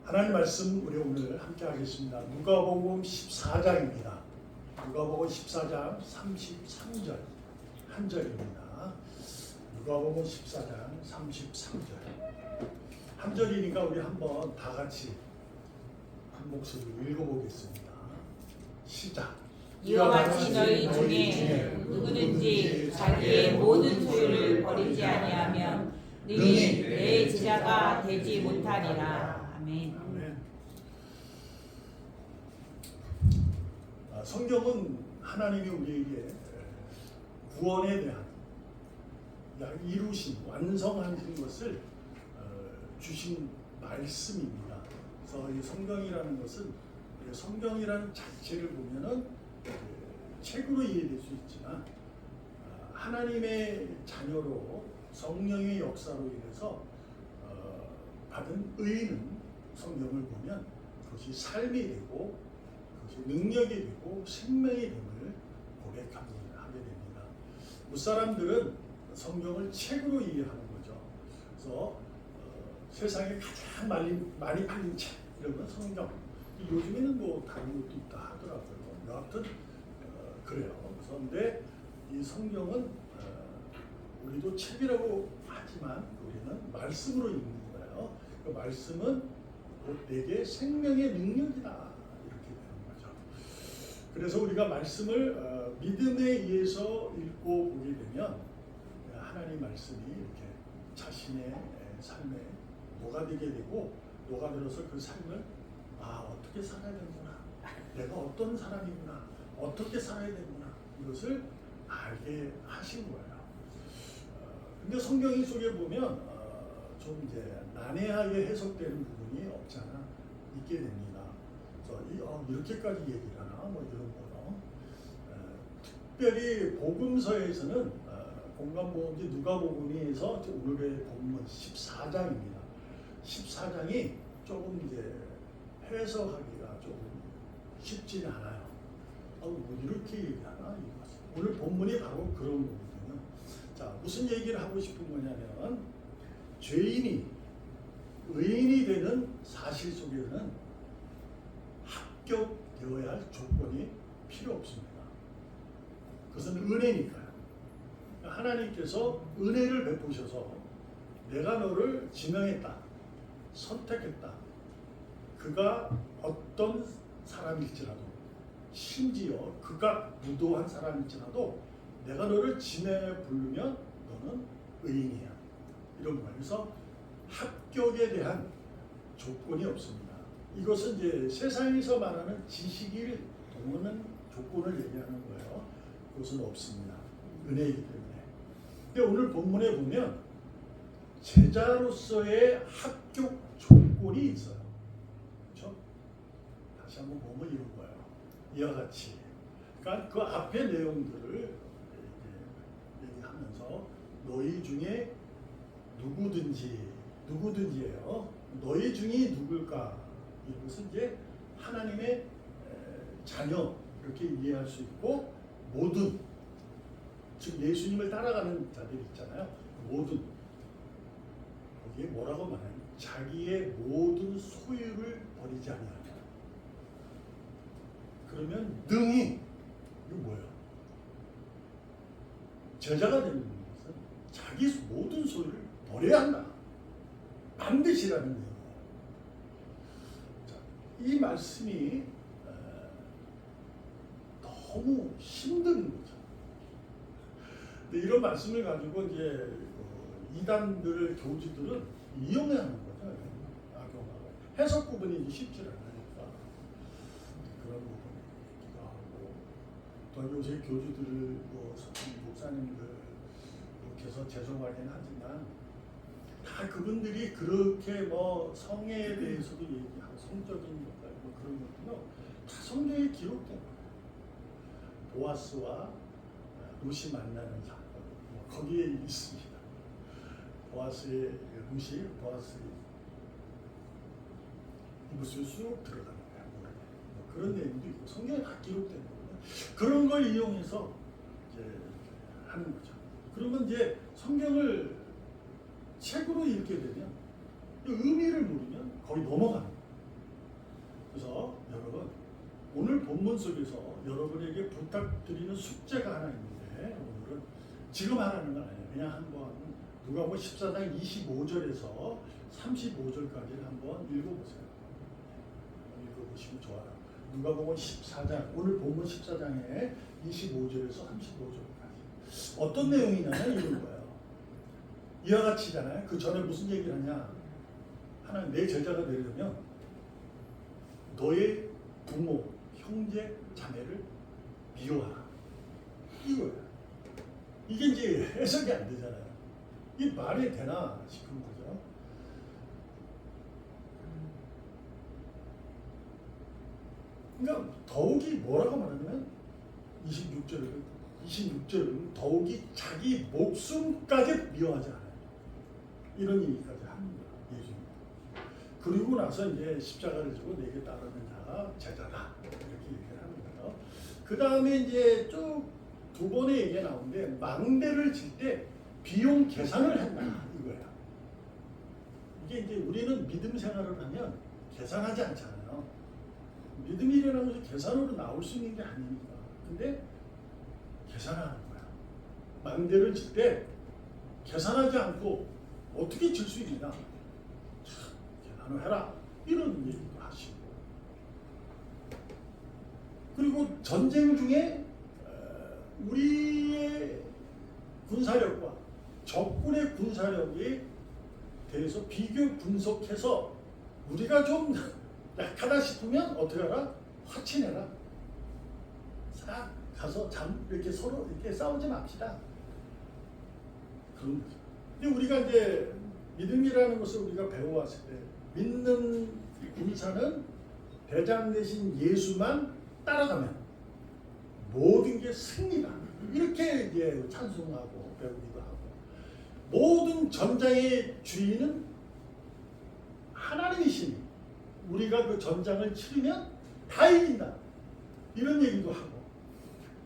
하나님 말씀 우리 오늘 함께 하겠습니다. 누가복음 14장입니다. 누가복음 14장 33절 한 절입니다. 누가복음 14장 33절 한 절이니까 우리 한번 다 같이 한 목소리로 읽어보겠습니다. 시작. 이와 같이 너희 중에 누구든지 자기의 모든 소유를 버리지 아니하면 능히 내 제자가 되지 못하리라. 아멘. 아멘. 성경은 하나님이 우리에게 구원에 대한 이루신 완성하신 것을 주신 말씀입니다. 그래서 이 성경이라는 것은 성경이라는 자체를 보면은 책으로 이해될 수 있지만 하나님의 자녀로 성령의 역사로 인해서 받은 의는 성경을 보면 그것이 삶이 되고 그것이 능력이 되고 생명이 됨을 고백하게 됩니다. 무사람들은 성경을 책으로 이해하는 거죠. 그래서 세상에 가장 많이 팔린 책 이러면 성경. 요즘에는 뭐 다른 것도 있다 하더라고요. 여하튼 그래요. 그런데 이 성경은 우리도 책이라고 하지만 우리는 말씀으로 읽는 거예요. 그 말씀은 곧 내게 생명의 능력이다 이렇게 되는 거죠. 그래서 우리가 말씀을 믿음에 의해서 읽고 보게 되면 하나님 말씀이 이렇게 자신의 삶에 녹아들게 되고 녹아들어서 그 삶을 어떻게 살아야 되는구나, 내가 어떤 사람이구나, 어떻게 살아야 되는구나 이것을 알게 하신 거예요. 근데 성경 속에 보면 좀 이제 난해하게 해석되는 부분이 없잖아 있게 됩니다. 그래서 이렇게까지 얘기를 하나 뭐 이런 거. 특별히 복음서에서는 공간복음지 누가복음에서 오늘의 본문 14장입니다. 14장이 조금 이제 해석하기가 조금 쉽지는 않아요. 뭐 이렇게 얘기하나? 오늘 본문이 바로 그런 거거든요. 자, 무슨 얘기를 하고 싶은 거냐면 죄인이 의인이 되는 사실 속에는 합격되어야 할 조건이 필요 없습니다. 그것은 은혜니까요. 하나님께서 은혜를 베푸셔서 내가 너를 지명했다, 선택했다. 그가 어떤 사람일지라도 심지어 그가 무도한 사람일지라도 내가 너를 지명해 부르면 너는 의인이야. 이런 거예요. 그래서 합격에 대한 조건이 없습니다. 이것은 이제 세상에서 말하는 지식을 동원하는 조건을 얘기하는 거예요. 그것은 없습니다. 은혜이기 때문에. 근데 오늘 본문에 보면 제자로서의 합격 조건이 있어요. 그렇죠? 다시 한번 보면 이런 거예요. 이와 같이. 그러니까 그 앞에 내용들을 얘기하면서 너희 중에 누구든지예요. 너희 중에 누굴까? 이것은 이제 하나님의 자녀 이렇게 이해할 수 있고 모든 즉 예수님을 따라가는 자들이 있잖아요. 모든 거기에 뭐라고 말하냐? 자기의 모든 소유를 버리지 아니하냐. 그러면 능히 이거 뭐예요? 제자가 되는 것은 자기 모든 소유를 버려야 한다. 반드시라는 거예요. 이 말씀이 너무 힘든 거죠. 근데 이런 말씀을 가지고 이제 이단들 교주들은 이용하는 거죠. 악용하고 해석 부분이 쉽지 않으니까 그런 부분이 있기도 하고 또 요새 교주들을 목사님들께서 죄송하긴 하지만 다 그분들이 그렇게 뭐 성애에 대해서도 얘기하고 성적인 것들 뭐 그런 것들은 다 성경에 기록된 거예요. 보아스와 룻이 만나는 사건 뭐 거기에 있습니다. 보아스의 룻이 보아스의 이것을 쑥 들어가는 거야. 뭐 그런 내용도 있고 성경에 다 기록된 거거든요. 그런 걸 이용해서 이제 하는 거죠. 그러면 이제 성경을 책으로 읽게 되면 의미를 모르면 거의 넘어가는 거예요. 본문 속에서 여러분에게 부탁드리는 숙제가 하나 있는데 오늘은 지금 하라는 건 아니에요. 그냥 한번 누가복음 14장 25절에서 35절까지를 한번 읽어보세요. 읽어보시면 좋아요. 누가복음 14장, 오늘 본문 14장에 25절에서 35절까지 어떤 내용이냐면 이런 거예요. 이와 같이잖아요. 그 전에 무슨 얘기를 하냐. 하나님 내 제자가 되려면 너의 부모, 형제, 자매를 미워하라. 이거야. 이게 이제 해석이 안 되잖아요. 이게 말이 되나 싶은 거죠. 그러니까 더욱이 뭐라고 말하냐면 26절은 더욱이 자기 목숨까지 미워하지 않아요. 이런 얘기까지 합니다. 예수님. 그리고 나서 이제 십자가를 지고 내게 따르는 자가 제자다. 이렇게 얘기를 하는 거예요. 그 다음에 이제 쭉 두 번의 얘기가 나오는데 망대를 칠 때 비용 계산을 한다. 이거예요. 이게 이제 우리는 믿음 생활을 하면 계산하지 않잖아요. 믿음이라는 것이 계산으로 나올 수 있는 게 아니니까. 근데 계산하는 거야. 망대를 칠 때 계산하지 않고 어떻게 칠 수 있느냐? 계산을 해라. 이런 얘기도 하시고. 그리고 전쟁 중에 우리의 군사력과 적군의 군사력에 대해서 비교 분석해서 우리가 좀 약하다 싶으면 어떻게 하라? 화친해라. 싹 가서 이렇게 서로 이렇게 싸우지 맙시다. 그런 거죠. 근데 우리가 이제 믿음이라는 것을 우리가 배워왔을 때 믿는 군사는 대장 되신 예수만 따라가면 모든 게 승리다. 이렇게 이제 찬송하고 배우기도 하고 모든 전장의 주인은 하나님이시니 우리가 그 전장을 치르면 다 이긴다. 이런 얘기도 하고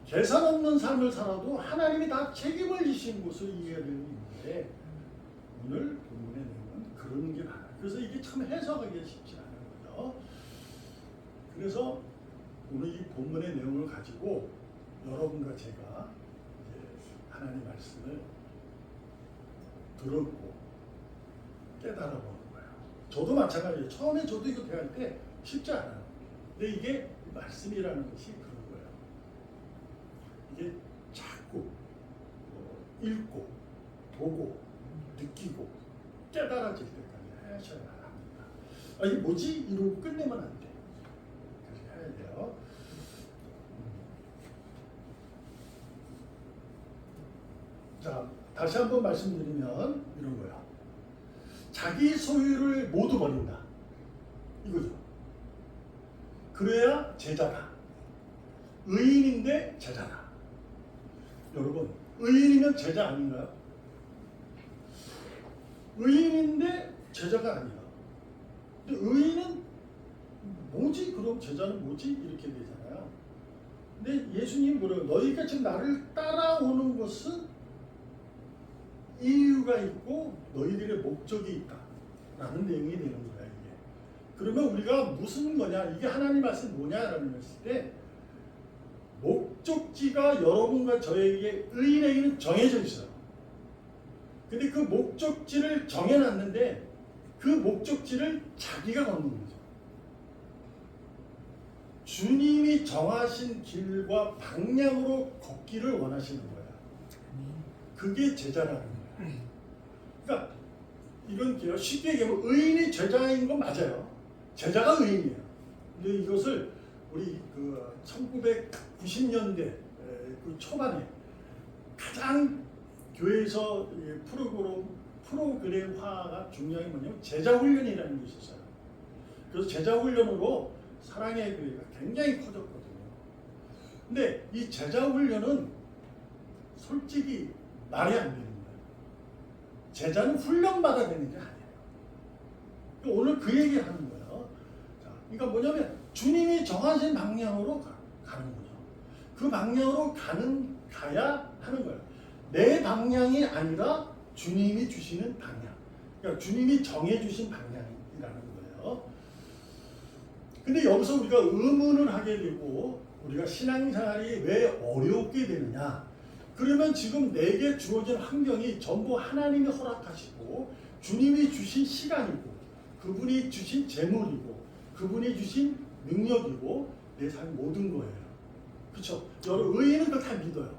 계산 없는 삶을 살아도 하나님이 다 책임을 지신 것을 이해해야 되는데 오늘 본문의 내용은 그런 게 많아요. 그래서 이게 참 해석하기 쉽지 않은 거죠. 그래서 오늘 이 본문의 내용을 가지고 여러분과 제가 이제 하나님 말씀을 들었고 깨달아 보는 거예요. 저도 마찬가지예요. 처음에 저도 이거 대할 때 쉽지 않아요. 근데 이게 말씀이라는 것이 그런 거예요. 이게 자꾸 읽고 보고 느끼고 깨달아질 때까지 하셔야 합니다. 아, 이게 뭐지? 이러고 끝내면 안 돼. 그렇게 해야 돼요. 자, 다시 한번 말씀드리면 이런 거예요. 자기 소유를 모두 버린다. 이거죠. 그래야 제자다. 의인인데 제자다. 여러분, 의인이면 제자 아닌가요? 의인인데 제자가 아니라. 근데 의인은 뭐지? 그럼 제자는 뭐지? 이렇게 되잖아요. 근데 예수님 뭐래요? 너희가 지금 나를 따라오는 것은 이유가 있고 너희들의 목적이 있다. 라는 내용이 되는 거야, 이게. 그러면 우리가 무슨 거냐? 이게 하나님 말씀 뭐냐라는 것일 때 목적지가 여러분과 저에게 의인에게는 정해져 있어요. 근데 그 목적지를 정해놨는데 그 목적지를 자기가 걷는 거죠. 주님이 정하신 길과 방향으로 걷기를 원하시는 거야. 그게 제자라는 거야. 그러니까 이런 게요. 쉽게 얘기하면 의인이 제자인 건 맞아요. 제자가 의인이에요. 근데 이것을 우리 그 1990년대 그 초반에 가장 교회에서 프로그램화가 중요한 게 뭐냐면 제자훈련이라는 게 있었어요. 그래서 제자훈련으로 사랑의 교회가 굉장히 커졌거든요. 근데 이 제자훈련은 솔직히 말이 안 되는 거예요. 제자는 훈련받아야 되는 게 아니에요. 오늘 그 얘기를 하는 거예요. 자, 그러니까 뭐냐면 주님이 정하신 방향으로 가는 거죠. 그 방향으로 가야 하는 거예요. 내 방향이 아니라 주님이 주시는 방향. 그러니까 주님이 정해주신 방향이라는 거예요. 근데 여기서 우리가 의문을 하게 되고 우리가 신앙생활이 왜 어렵게 되느냐? 그러면 지금 내게 주어진 환경이 전부 하나님이 허락하시고 주님이 주신 시간이고 그분이 주신 재물이고 그분이 주신 능력이고 내 삶 모든 거예요. 그렇죠? 여러분 의인은 그걸 다 믿어요.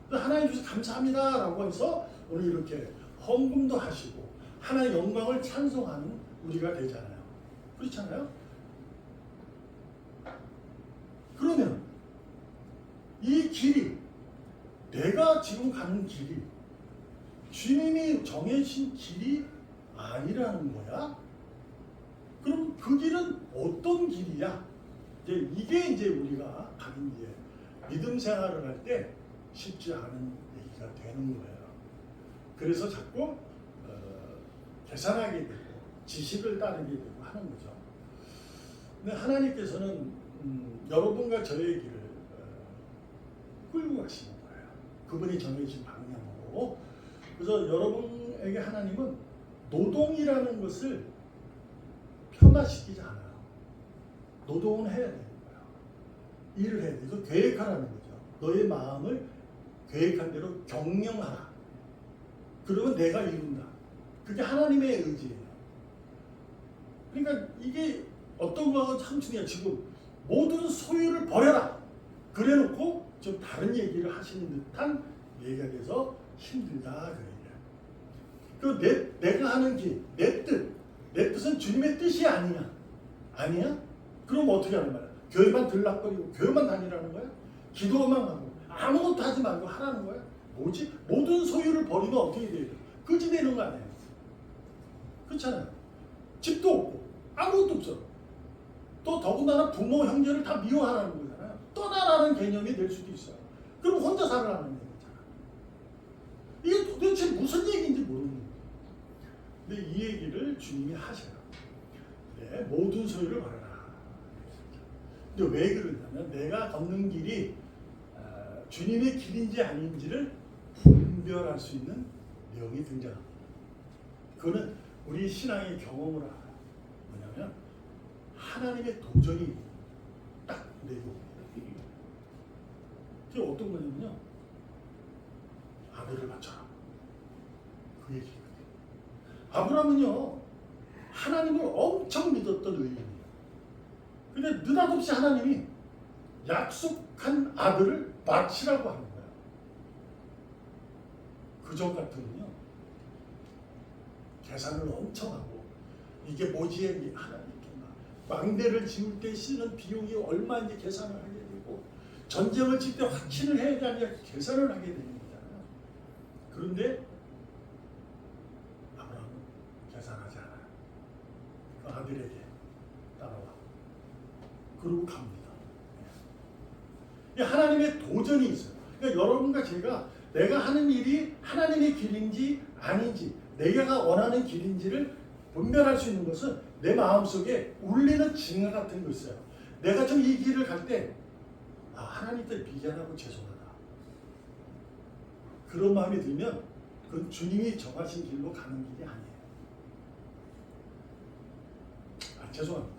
하나님 주셔서 감사합니다라고 해서 오늘 이렇게 헌금도 하시고 하나님의 영광을 찬송하는 우리가 되잖아요. 그렇잖아요? 그러면 이 길이 내가 지금 가는 길이 주님이 정해진 길이 아니라는 거야? 그럼 그 길은 어떤 길이야? 이게 이제 우리가 가는 이제 믿음 생활을 할 때 쉽지 않은 얘기가 되는 거예요. 그래서 자꾸 계산하게 되고 지식을 따르게 되고 하는 거죠. 근데 하나님께서는 여러분과 저의 길을 끌고 가시는 거예요. 그분이 정해진 방향으로. 그래서 여러분에게 하나님은 노동이라는 것을 편화시키지 않아요. 노동은 해야 되는 거예요. 일을 해야 돼. 그래서 계획하라는 거죠. 너의 마음을 계획한 대로 경영하라. 그러면 내가 이룬다. 그게 하나님의 의지예요. 그러니까 이게 어떤 거가 참 중요해요. 지금 모든 소유를 버려라. 그래놓고 좀 다른 얘기를 하시는 듯한 얘기가 돼서 힘들다. 내가 하는 길, 내 뜻은 주님의 뜻이 아니냐? 아니야? 그럼 어떻게 하는 거야? 교회만 들락거리고 교회만 다니라는 거야? 기도만 하고 아무것도 하지 말고 하라는 거야? 뭐지? 모든 소유를 버리면 어떻게 돼요? 그지 되는 거 아니에요? 그렇잖아요. 집도 없고 아무것도 없어. 또 더군다나 부모 형제를 다 미워하라는 거잖아요. 떠나라는 개념이 될 수도 있어요. 그럼 혼자 살아라는 얘기잖아. 이게 도대체 무슨 얘기인지 모르는 거예요. 근데 이 얘기를 주님이 하셔요. 네, 모든 소유를 버려라. 근데 왜 그러냐면 내가 걷는 길이 주님의 길인지 아닌지를 분별할 수 있는 내용이 등장합니다. 그거는 우리 신앙의 경험을 알아요. 뭐냐면 하나님의 도전이 딱 내고 그게 어떤 거냐면요. 아들을 바쳐라. 그 얘기거든요. 아브라함은요. 하나님을 엄청 믿었던 의인이에요. 근데 느닷없이 하나님이 약속한 아들을 바치라고 하는 거예요. 그전 같으면요. 계산을 엄청 하고 이게 뭐지? 하나님께 망대를 지을 때 쓰는 비용이 얼마인지 계산을 하게 되고 전쟁을 칠 때 확신을 해야 되냐 계산을 하게 되는 거잖아요. 그런데 아브라함은 계산하지 않아요. 그 아들에게 따라와. 그러고 갑니다. 하나님의 도전이 있어요. 그러니까 여러분과 제가 내가 하는 일이 하나님의 길인지 아닌지 내가 원하는 길인지를 분별할 수 있는 것은 내 마음속에 울리는 징후 같은 거 있어요. 내가 좀 이 길을 갈 때 하나님께 미안하고 죄송하다. 그런 마음이 들면 그건 주님이 정하신 길로 가는 길이 아니에요. 죄송합니다.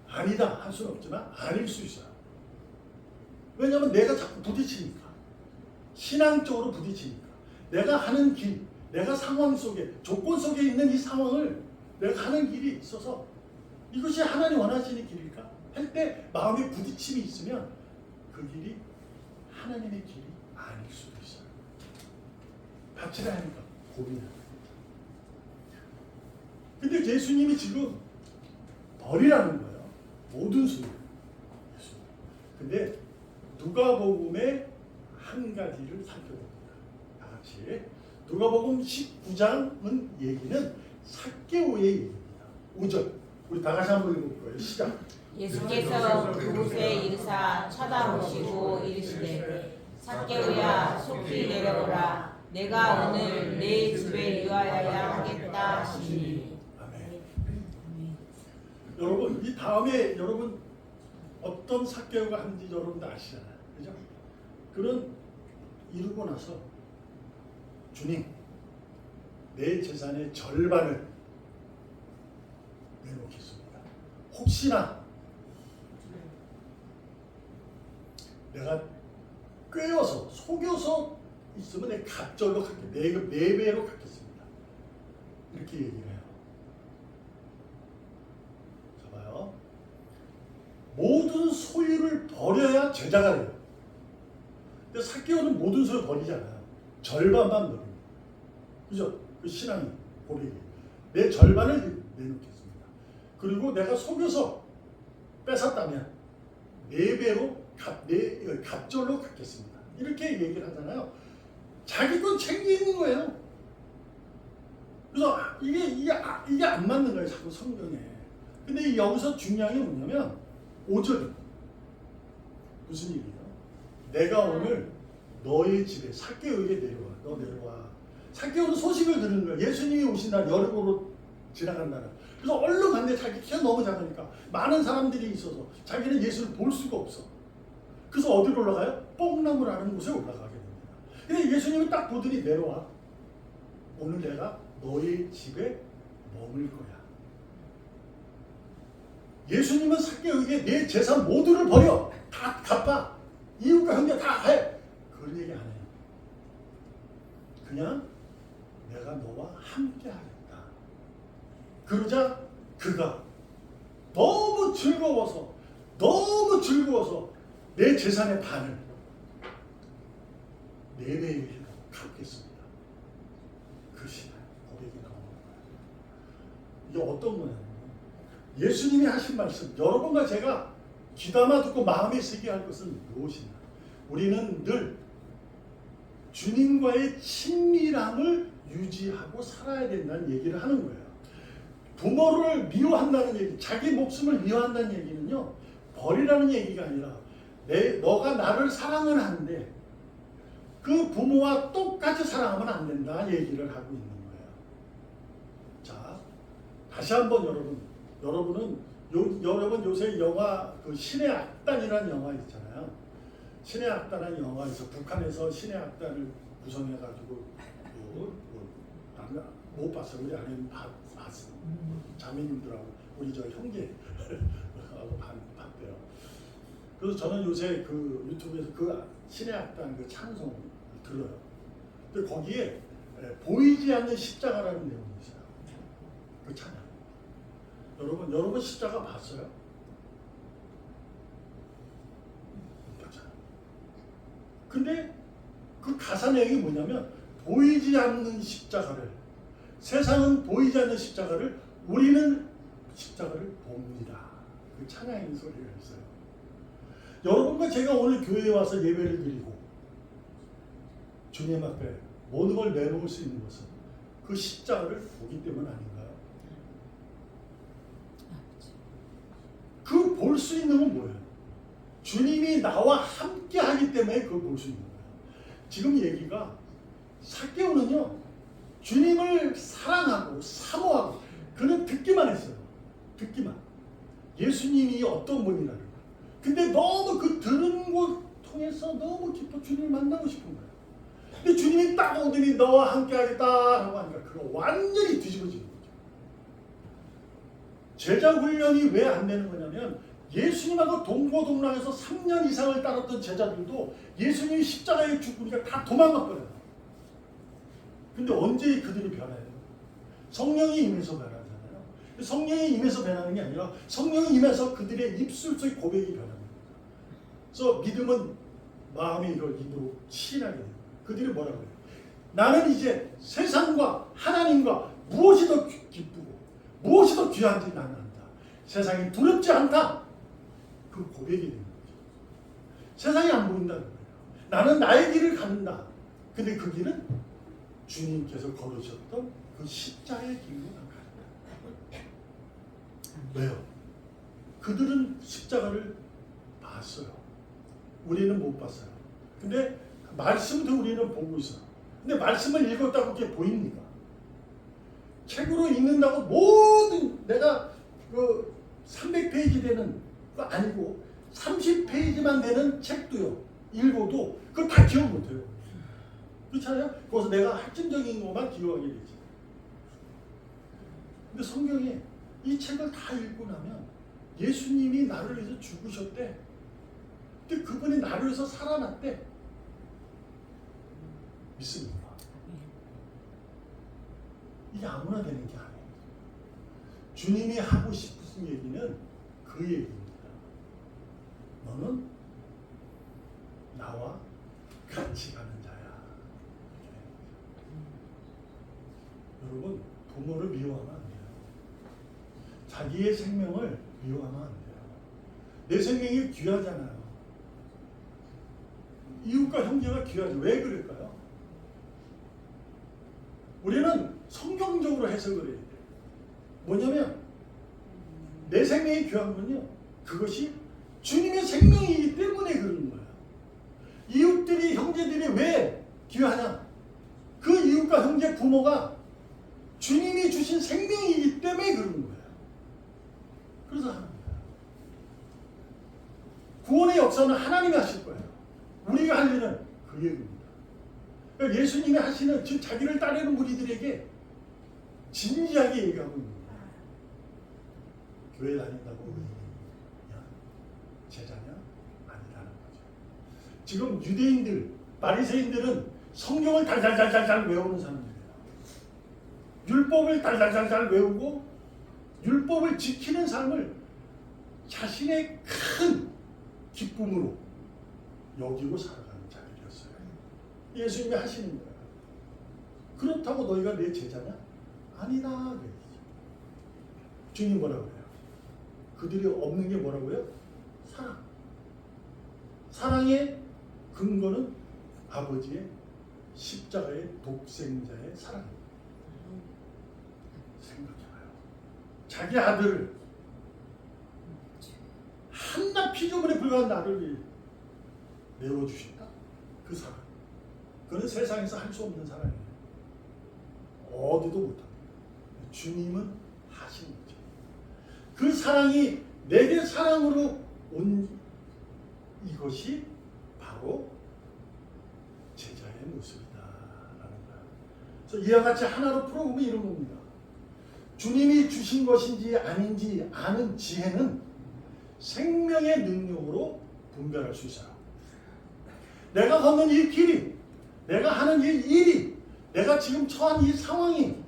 아니다 할 수는 없지만 아닐 수 있어요. 왜냐하면 내가 자꾸 부딪히니까. 신앙적으로 부딪히니까. 내가 하는 길, 내가 상황 속에, 조건 속에 있는 이 상황을 내가 하는 길이 있어서 이것이 하나님 원하시는 길일까? 할 때 마음에 부딪힘이 있으면 그 길이 하나님의 길이 아닐 수도 있어요. 바치라 하니까 고민해요. 근데 예수님이 지금 버리라는 거예요. 모든 소유. 근데 누가복음의 한 가지를 살펴봅니다. 다 같이. 누가복음 19장은 얘기는 삭개오의 얘기입니다. 5절. 우리 다 같이 한번 읽어볼 거예요. 시작. 예수께서 그곳에 이르사 쳐다보시고 이르시되 삭개오야 속히 내려오라. 내가 오늘 내 집에 유하여야 하겠다 하시니. 아멘. 여러분 이 다음에 여러분 어떤 삭개오가 하는지 여러분도 아시잖아요. 그죠? 그런 이루고 나서 주님 내 재산의 절반을 내놓겠습니다. 혹시나 내가 꿰어서 속여서 있으면 내 갑절로 갚게, 네 배로 갚겠습니다. 이렇게 얘기를 해요. 자 봐요. 모든 소유를 버려야 제자가 돼요. 근데 삭개오는 모든 소유 버리지 않아요. 절반만 버립니다. 그죠? 그 신앙이 고백이. 내 절반을 내놓겠습니다. 그리고 내가 속여서 뺏었다면 네 배로 갑절로 갚겠습니다. 이렇게 얘기를 하잖아요. 자기 건 챙기는 거예요. 그래서 이게 안 맞는 거예요. 자꾸 성경에. 근데 여기서 중요한 게 뭐냐면 5절 무슨 일이에요? 내가 오늘 너의 집에 삭개오에게 내려와. 너 내려와. 삭개오는 소식을 들은 거야. 예수님이 오신 날 여름으로 지나간 날. 그래서 얼른 갔는데 자기 키가 너무 작으니까 많은 사람들이 있어서 자기는 예수를 볼 수가 없어. 그래서 어디로 올라가요? 뽕나무라는 곳에 올라가게 됩니다. 근데 예수님이 딱 보더니 내려와. 오늘 내가 너의 집에 머물 거야. 예수님은 삭개오에게 내 재산 모두를 버려. 다 갚아. 이웃과 형제 다 해. 그런 얘기 안 해요. 그냥 내가 너와 함께 하겠다. 그러자 그가 너무 즐거워서 내 재산의 반을 네 배에 갚겠습니다. 그 시간 고백이 나오는 거예요. 이게 어떤 거냐면 예수님이 하신 말씀, 여러분과 제가 귀담아 듣고 마음에 새겨야 할 것은 무엇이냐? 우리는 늘 주님과의 친밀함을 유지하고 살아야 된다는 얘기를 하는 거예요. 부모를 미워한다는 얘기, 자기 목숨을 미워한다는 얘기는요, 버리라는 얘기가 아니라 너가 나를 사랑은 하는데 그 부모와 똑같이 사랑하면 안 된다 얘기를 하고 있는 거예요. 자, 다시 한번 여러분은 여러분 요새 영화 그 신의 악단이라는 영화 있잖아요. 신의 악단이라는 영화에서 북한에서 신의 악단을 구성해가지고 못 봤어요. 우리 아내는 봤어요. 자매님들하고 우리 저 형제하고 봤대요. 그래서 저는 요새 그 유튜브에서 그 신의 악단 그 찬송을 들어요. 근데 거기에 보이지 않는 십자가라는 내용이 있어요. 그 찬양. 여러분 십자가 봤어요? 못 봤잖아요. 근데 그 가사 내용이 뭐냐면 보이지 않는 십자가를, 세상은 보이지 않는 십자가를, 우리는 십자가를 봅니다. 그 찬양의 소리가 있어요. 여러분과 제가 오늘 교회에 와서 예배를 드리고 주님 앞에 모든 걸 내놓을 수 있는 것은 그 십자가를 보기 때문 아닌가요? 그 볼 수 있는 건 뭐예요? 주님이 나와 함께 하기 때문에 그걸 볼 수 있는 거예요. 지금 얘기가 삭개오는요, 주님을 사랑하고 사모하고 그는 듣기만 했어요. 듣기만. 예수님이 어떤 분이라는 거. 근데 너무 그 들은 것 통해서 너무 기뻐 주님을 만나고 싶은 거예요. 근데 주님이 딱 오더니 너와 함께 하겠다 라고 하니까 그거 완전히 뒤집어지는 거죠. 제자 훈련이 왜 안 되는 거냐면 예수님하고 동고동락해서 3년 이상을 따랐던 제자들도 예수님이 십자가에 죽으니까 다 도망가 버려요. 근데 언제 그들이 변해요? 성령이 임해서 변하잖아요. 성령이 임해서 변하는 게 아니라 성령이 임해서 그들의 입술 속의 고백이 변합니다. 그래서 믿음은 마음이 이걸 입으로 시인하게 돼요. 그들이 뭐라고 해요? 나는 이제 세상과 하나님과 무엇이 더 기쁘고 무엇이 더 귀한지 나는 안다. 세상이 두렵지 않다. 그 고백이 되는 거죠. 세상이 안 보인다는 거예요. 나는 나의 길을 가는다. 근데 그 길은 주님께서 걸으셨던 그 십자가의 길로 나간다. 왜요? 그들은 십자가를 봤어요. 우리는 못 봤어요. 근데 말씀도 우리는 보고 있어요. 근데 말씀을 읽었다고 그게 보입니까? 책으로 읽는다고 모든 내가 그 300페이지 되는 거 아니고 30페이지만 되는 책도요. 읽어도 그걸 다 기억 못해요. 그렇잖아요? 거기서 내가 핵심적인 것만 기억하게 되지. 근데 성경에 이 책을 다 읽고 나면 예수님이 나를 위해서 죽으셨대. 근데 그분이 나를 위해서 살아났대. 믿습니다. 이게 아무나 되는 게 아니에요. 주님이 하고 싶으신 얘기는 그 얘기입니다. 너는 나와 같이 가는 자야. 여러분, 부모를 미워하면 안 돼요. 자기의 생명을 미워하면 안 돼요. 내 생명이 귀하잖아요. 이웃과 형제가 귀하죠. 왜 그럴까요? 우리는 성경적으로 해석을 해야 돼요. 뭐냐면 내 생명이 귀한 건요, 그것이 주님의 생명이기 때문에 그러는 거예요. 이웃들이, 형제들이 왜 귀하냐? 그 이웃과 형제, 부모가 주님이 주신 생명이기 때문에 그러는 거예요. 그래서 하는 거예요. 구원의 역사는 하나님이 하실 거예요. 우리가 할 일은 그 얘기입니다. 그러니까 예수님이 하시는, 즉 자기를 따르는 무리들에게 진지하게 얘기하고 있는 거예요. 교회 다닌다고 의인이냐? 제자냐? 아니라는 거죠. 지금 유대인들, 바리새인들은 성경을 달달달달 외우는 사람들이에요. 율법을 달달달달 외우고 율법을 지키는 삶을 자신의 큰 기쁨으로 여기고 살아가는 자들이었어요. 예수님이 하시는 거예요. 그렇다고 너희가 내 제자냐? 아니다. 그랬죠. 주님 뭐라고 해요? 그들이 없는 게 뭐라고요? 사랑. 사랑의 근거는 아버지의 십자가의 독생자의 사랑입니다. 생각해봐요. 자기 아들을, 한낱 피조물에 불과한 나를 위해 내어주신다. 그 사랑. 그는 세상에서 할 수 없는 사랑이에요. 어디도 못합니다. 주님은 하신 거죠. 그 사랑이 내게 사랑으로 온 이것이 바로 제자의 모습이다라는 거예요. 그래서 이와 같이 하나로 풀어보면 이런 겁니다. 주님이 주신 것인지 아닌지 아는 지혜는 생명의 능력으로 분별할 수 있어요. 내가 걷는 이 길이, 내가 하는 이 일이, 내가 지금 처한 이 상황이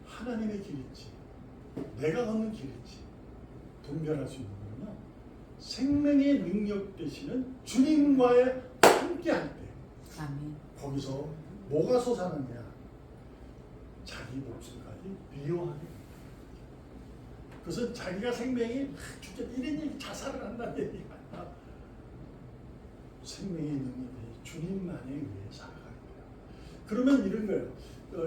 하나님의 길인지 내가 걷는 길인지 분별할 수 있는 거는요, 생명의 능력 되시는 주님과의 함께할 때, 아멘. 거기서 뭐가 솟아나냐? 자기 목숨까지 미워하게. 그래서 자기가 생명이 진짜 이런 자살을 한다는 얘기가 아니라 생명의 능력이 주님만에 의해 살아가는 거예요. 그러면 이런 거예요.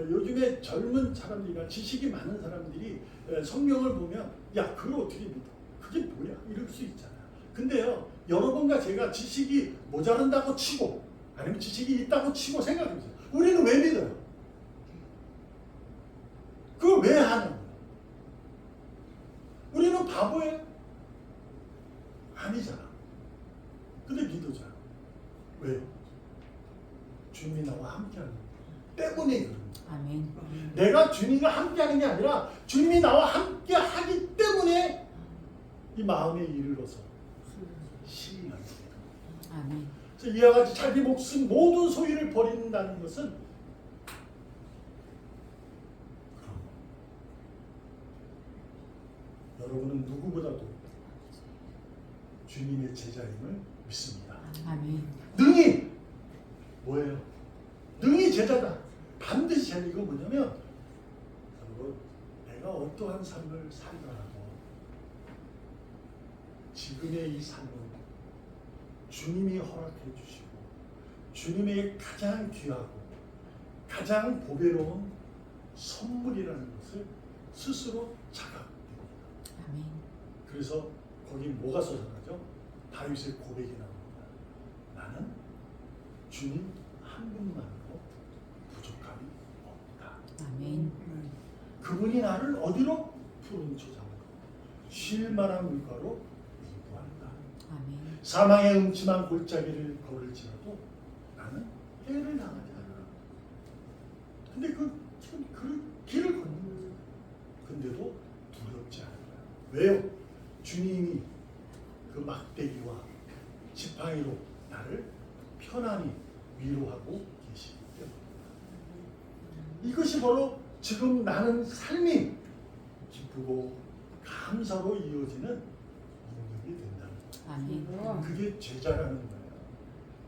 요즘에 젊은 사람들이나 지식이 많은 사람들이 성경을 보면 야, 그걸 어떻게 믿어? 그게 뭐야? 이럴 수 있잖아요. 근데요, 여러분과 제가 지식이 모자란다고 치고 아니면 지식이 있다고 치고 생각해보세요. 우리는 왜 믿어요? 그걸 왜 하냐고. 우리는 바보예요? 아니잖아. 근데 믿어잖아. 왜요? 주님이 나와 함께하는 때문에 그런 거예요. 아멘. 내가 주님과 함께하는 게 아니라 주님이 나와 함께하기 때문에 이 마음에 이르러서 신뢰하게 돼요. 아멘. 그래서 이와 같이 자기 목숨 모든 소유를 버린다는 것은 여러분은 누구보다도 주님의 제자임을 믿습니다. 아멘. 능히 뭐예요? 능히 제자다. 반드시 제자. 이거 뭐냐면 여러분, 내가 어떠한 삶을 살더라도 지금의 이 삶은 주님이 허락해 주시고 주님의 가장 귀하고 가장 보배로운 선물이라는 것을 스스로 자각됩니다. 아멘. 그래서 거기 뭐가 쏟아나죠? 다윗의 고백이 나옵니다. 나는 주님 한 분만으로 부족함이 없다. 아멘. 그분이 나를 어디로? 푸른 초장으로 쉴 만한 물가로 인도한다. 아멘. 사망의 음침한 골짜기를 걸을지라도 나는 해를 당하지 않아. 근데 지금 그 길을 걷는 거예요. 근데도 두렵지 않아요. 왜요? 주님이 그 막대기와 지팡이로 나를 편안히 위로하고 계시기 때문입니다. 이것이 바로 지금 나는 삶이 기쁘고 감사로 이어지는 능력이 된다는 아멘. 거예요. 그게 제자라는 거예요.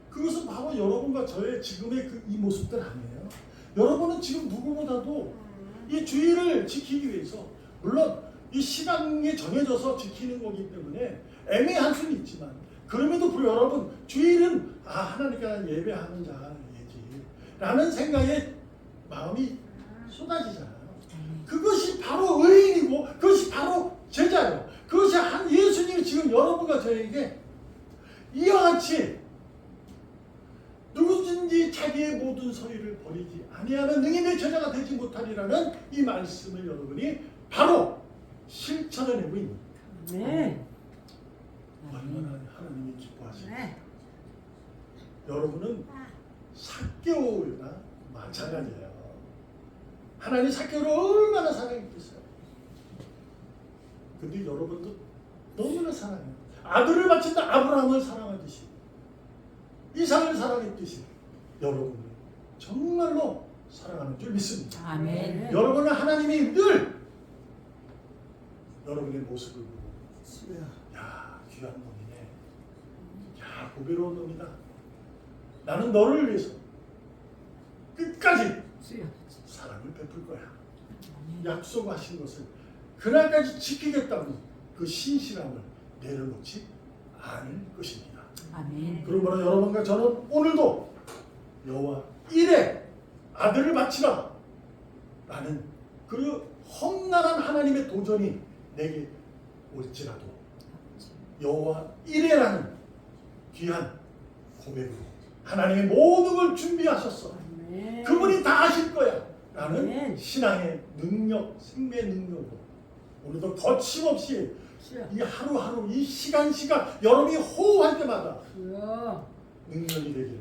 그것은 바로 여러분과 저의 지금의 이 모습들 아니에요. 여러분은 지금 누구보다도 이 주의를 지키기 위해서, 물론 이 시간에 정해져서 지키는 거기 때문에 애매할 수는 있지만, 그럼에도 불구하고 여러분 주일은 하나님께 예배하는 자이지 라는 생각에 마음이 쏟아지잖아요. 그것이 바로 의인이고 그것이 바로 제자예요. 그것이 한 예수님이 지금 여러분과 저에게 이와 같이 누구든지 자기의 모든 소유를 버리지 아니하면 능히 내 제자가 되지 못하리라는 이 말씀을 여러분이 바로 실천해내고 있는 거예요. 네. 얼마나 하나님이 기뻐하십니까? 여러분은 삭개오나 마찬가지예요. 하나님 삭개오를 얼마나 사랑했겠어요. 근데 여러분도 너무나 사랑해요. 아들을 바친다 아브라함을 사랑하듯이, 이삭을 사랑했듯이 여러분을 정말로 사랑하는 줄 믿습니다. 아멘. 여러분은 하나님이 늘 여러분의 모습을 보고, 야, 귀한 놈이네. 야, 고배로운 놈이다. 나는 너를 위해서 끝까지 사랑을 베풀 거야. 약속하신 것을 그날까지 지키겠다는 그 신실함을 내려놓지 않을 것입니다. 아멘. 그러므로 여러분과 저는 오늘도 여호와 일에 아들을 바치라 라는 그 험난한 하나님의 도전이 내게 올지라도 여호와 일에라는 귀한 고백으로 하나님의 모든 걸 준비하셨어. 그분이 다 하실 거야 라는 신앙의 능력, 생명의 능력으로 오늘도 거침없이 이 하루하루 이 시간 여러분이 호흡할 때마다 능력이 되기를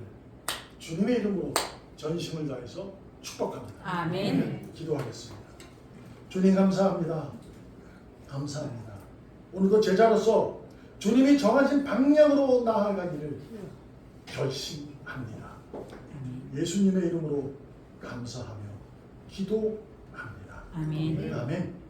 주님의 이름으로 전심을 다해서 축복합니다. 아멘. 기도하겠습니다. 주님 감사합니다. 감사합니다. 오늘도 제자로서 주님이 정하신 방향으로 나아가기를 결심합니다. 예수님의 이름으로 감사하며 기도합니다. 아멘. 아멘.